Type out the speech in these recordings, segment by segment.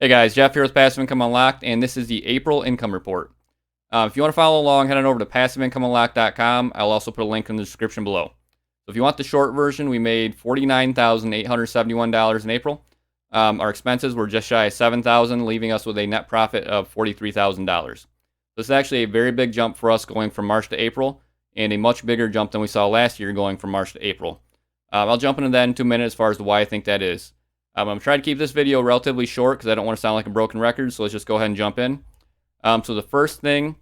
Hey guys, Jeff here with Passive Income Unlocked, and this is the April income report. If you want to follow along, head on over to passiveincomeunlocked.com. I'll also put a link in the description below. So if you want the short version, we made $49,871 in April. Our expenses were just shy of $7,000, leaving us with a net profit of $43,000. This is actually a very big jump for us going from March to April, and a much bigger jump than we saw last year going from March to April. I'll jump into that in 2 minutes as far as why I think that is. I'm trying to keep this video relatively short because I don't want to sound like a broken record, so let's just go ahead and jump in. So the first thing,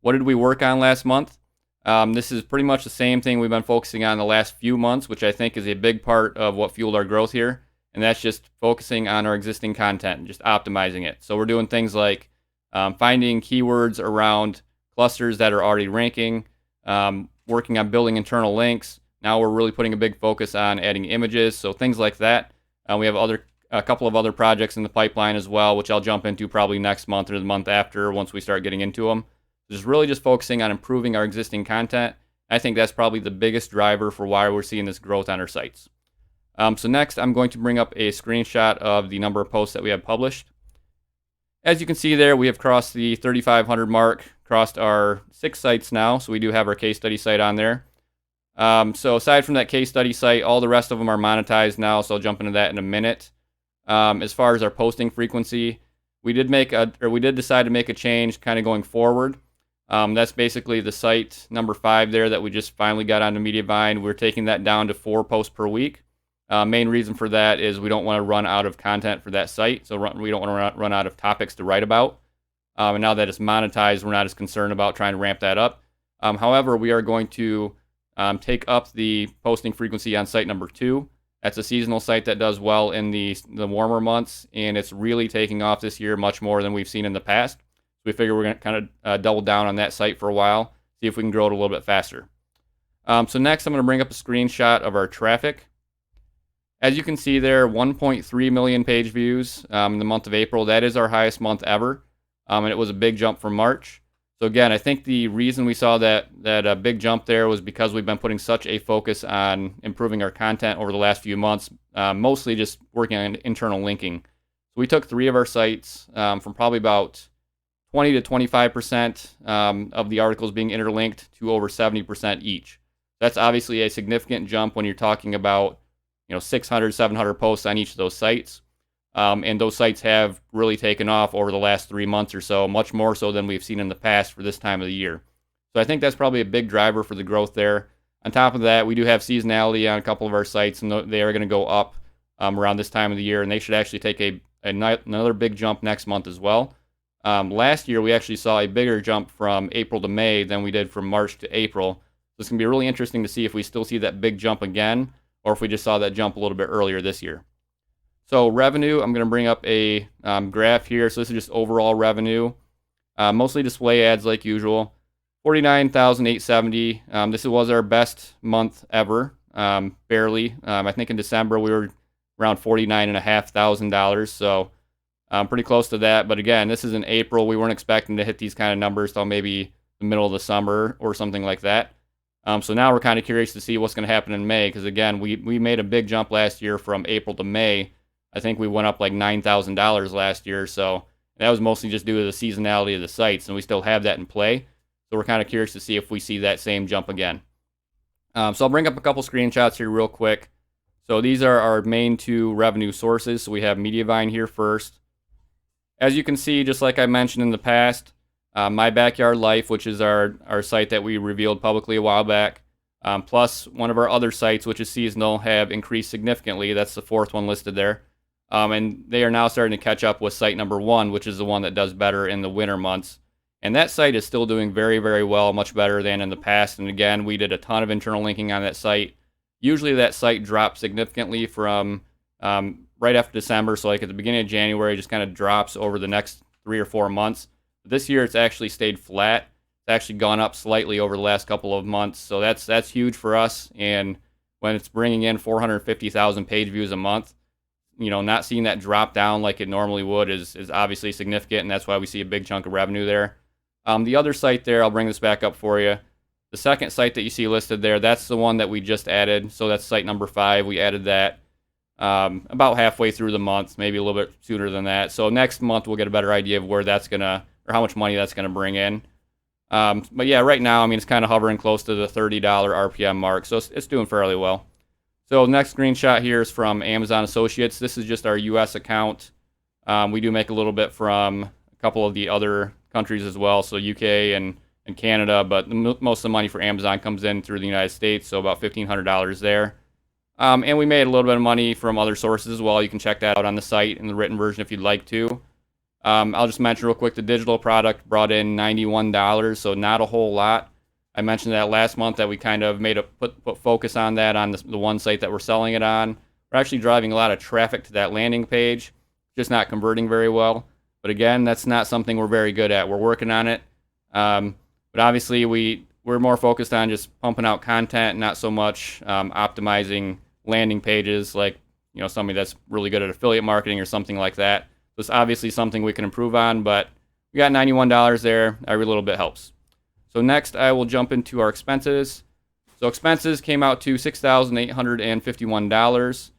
what did we work on last month? This is pretty much the same thing we've been focusing on the last few months, which I think is a big part of what fueled our growth here, and that's just focusing on our existing content and just optimizing it. So we're doing things like finding keywords around clusters that are already ranking, working on building internal links. Now we're really putting a big focus on adding images, so things like that. We have a couple of other projects in the pipeline as well, which I'll jump into probably next month or the month after once we start getting into them. Just really just focusing on improving our existing content. I think that's probably the biggest driver for why we're seeing this growth on our sites. So next, I'm going to bring up a screenshot of the number of posts that we have published. As you can see there, we have crossed the 3,500 mark, crossed our 6 sites now, so we do have our case study site on there. So aside from that case study site, all the rest of them are monetized now, so I'll jump into that in a minute. As far as our posting frequency, we did decide to make a change kind of going forward. That's basically the site number 5 there that we just finally got onto Mediavine. We're taking that down to 4 posts per week. Main reason for that is we don't want to run out of content for that site, so we don't want to run out of topics to write about. And now that it's monetized, we're not as concerned about trying to ramp that up. However, we are going to take up the posting frequency on site number 2. That's a seasonal site that does well in the warmer months, and it's really taking off this year much more than we've seen in the past. So we figure we're going to kind of double down on that site for a while, see if we can grow it a little bit faster. So next, I'm going to bring up a screenshot of our traffic. As you can see there, 1.3 million page views in the month of April. That is our highest month ever, and it was a big jump from March. So again, I think the reason we saw that big jump there was because we've been putting such a focus on improving our content over the last few months, mostly just working on internal linking. So we took 3 of our sites from probably about 20 to 25% of the articles being interlinked to over 70% each. That's obviously a significant jump when you're talking about 600, 700 posts on each of those sites. And those sites have really taken off over the last 3 months or so, much more so than we've seen in the past for this time of the year. So I think that's probably a big driver for the growth there. On top of that, we do have seasonality on a couple of our sites, and they are going to go up around this time of the year, and they should actually take another big jump next month as well. Last year, we actually saw a bigger jump from April to May than we did from March to April. So it's going to be really interesting to see if we still see that big jump again, or if we just saw that jump a little bit earlier this year. So revenue, I'm going to bring up a graph here. So this is just overall revenue, mostly display ads like usual. 49,870. This was our best month ever, barely. I think in December we were around $49,500. So pretty close to that. But again, this is in April. We weren't expecting to hit these kind of numbers till maybe the middle of the summer or something like that. So now we're kind of curious to see what's going to happen in May, because again, we made a big jump last year from April to May. I think we went up like $9,000 last year, so that was mostly just due to the seasonality of the sites, and we still have that in play. So we're kind of curious to see if we see that same jump again. So I'll bring up a couple screenshots here real quick. So these are our main 2 revenue sources. So we have Mediavine here first. As you can see, just like I mentioned in the past, My Backyard Life, which is our site that we revealed publicly a while back, plus one of our other sites, which is seasonal, have increased significantly. That's the 4th one listed there. And they are now starting to catch up with site number 1, which is the one that does better in the winter months. And that site is still doing very, very well, much better than in the past. And again, we did a ton of internal linking on that site. Usually that site drops significantly from right after December. So like at the beginning of January, it just kind of drops over the next 3 or 4 months. This year, it's actually stayed flat. It's actually gone up slightly over the last couple of months. So that's huge for us. And when it's bringing in 450,000 page views a month, not seeing that drop down like it normally would is obviously significant, and that's why we see a big chunk of revenue there. The other site there, I'll bring this back up for you. The second site that you see listed there, that's the one that we just added. So that's site number 5. We added that. about halfway through the month, maybe a little bit sooner than that. So next month we'll get a better idea of where that's gonna, or how much money that's gonna bring in. But yeah, right now, I mean, it's kind of hovering close to the $30 RPM mark, so it's doing fairly well. So next screenshot here is from Amazon Associates. This is just our U.S. account. We do make a little bit from a couple of the other countries as well, so UK and Canada, but most of the money for Amazon comes in through the United States, so about $1,500 there. And we made a little bit of money from other sources as well. You can check that out on the site in the written version if you'd like to. I'll just mention real quick, the digital product brought in $91, so not a whole lot. I mentioned that last month that we kind of made a put focus on that on the one site that we're selling it on. We're actually driving a lot of traffic to that landing page, just not converting very well. But again, that's not something we're very good at. We're working on it. But obviously we're more focused on just pumping out content, not so much optimizing landing pages like, you know, somebody that's really good at affiliate marketing or something like that. So it's obviously something we can improve on, but we got $91 there. Every little bit helps. So next I will jump into our expenses. So expenses came out to $6,851.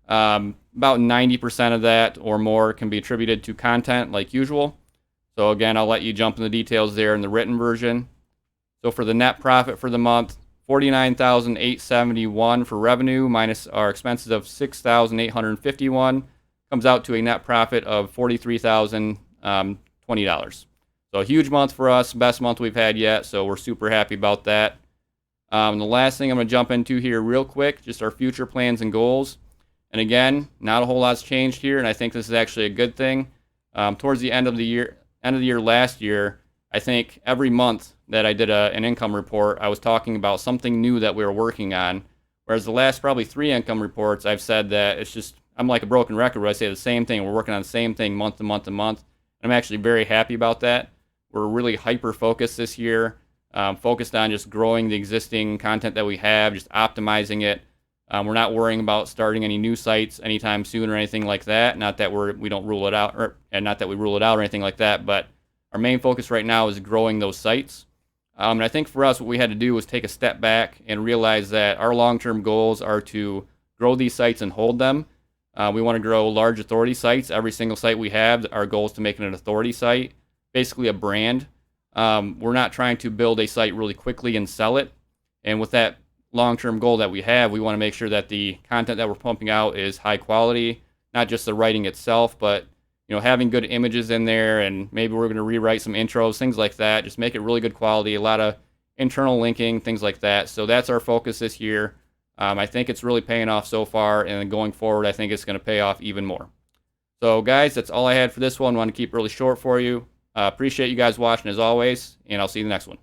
About 90% of that or more can be attributed to content like usual. So again, I'll let you jump in the details there in the written version. So for the net profit for the month, $49,871 for revenue minus our expenses of $6,851 comes out to a net profit of $43,020. So a huge month for us, best month we've had yet, so we're super happy about that. The last thing I'm going to jump into here real quick, just our future plans and goals. And again, not a whole lot's changed here, and I think this is actually a good thing. Towards the end of the year last year, I think every month that I did an income report, I was talking about something new that we were working on. Whereas the last probably 3 income reports, I've said that it's just, I'm like a broken record where I say the same thing. We're working on the same thing month to month to month. And I'm actually very happy about that. We're really hyper-focused this year, focused on just growing the existing content that we have, just optimizing it. We're not worrying about starting any new sites anytime soon or anything like that. Not that we don't rule it out, and not that we rule it out or anything like that, but our main focus right now is growing those sites. And I think for us, what we had to do was take a step back and realize that our long-term goals are to grow these sites and hold them. We want to grow large authority sites. Every single site we have, our goal is to make it an authority site, basically a brand. We're not trying to build a site really quickly and sell it. And with that long-term goal that we have, we want to make sure that the content that we're pumping out is high quality, not just the writing itself, but you know, having good images in there, and maybe we're going to rewrite some intros, things like that. Just make it really good quality, a lot of internal linking, things like that. So that's our focus this year. I think it's really paying off so far, and going forward, I think it's going to pay off even more. So guys, that's all I had for this one. I want to keep it really short for you. Appreciate you guys watching as always, and I'll see you in the next one.